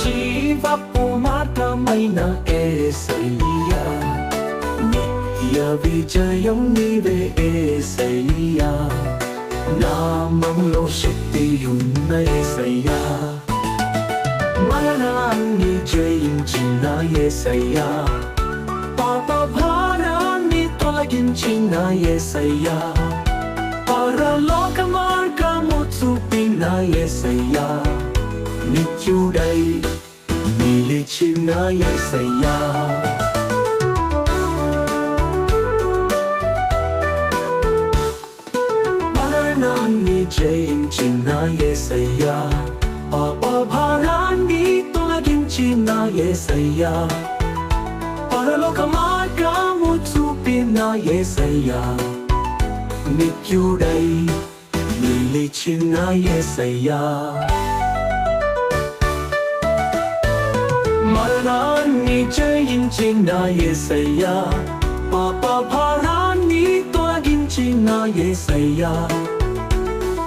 జీవపు మార్గమైన యేసయ్యా, నిత్య విజయం నీవే యేసయ్యా, నామములో శక్తియున్న యేసయ్యా, మరణాన్ని జయించిన యేసయ్యా, పాప భారాన్ని తొలగించిన యేసయ్యా, పరలోక మార్గము చూపిన యేసయ్యా, నిత్యుడై నిలిచిన యేసయ్యా. మరణాన్ని జయించిన యేసయ్యా, పాప భారాన్ని తొలగించిన యేసయ్యా, పరలోక మార్గము చూపిన యేసయ్యా, నిత్యుడై నిలిచిన యేసయ్యా. మరణాన్ని జయించిన యేసయ్యా, పాప భారాన్ని తొలగించిన యేసయ్యా,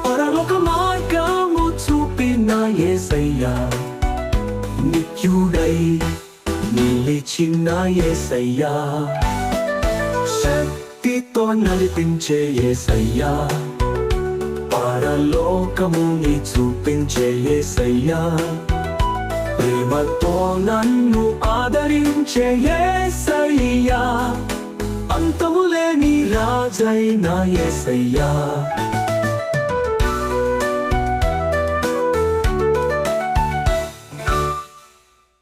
పరలోక మార్గము చూపిన యేసయ్యా, నిత్యుడై నిలిచిన యేసయ్యా. శక్తితో నడిపించే యేసయ్యా, పరలోకముని చూపించే యేసయ్యా, ప్రేమతో నన్ను ఆదరించే యేసయ్యా, అంతములేని రాజైన యేసయ్యా.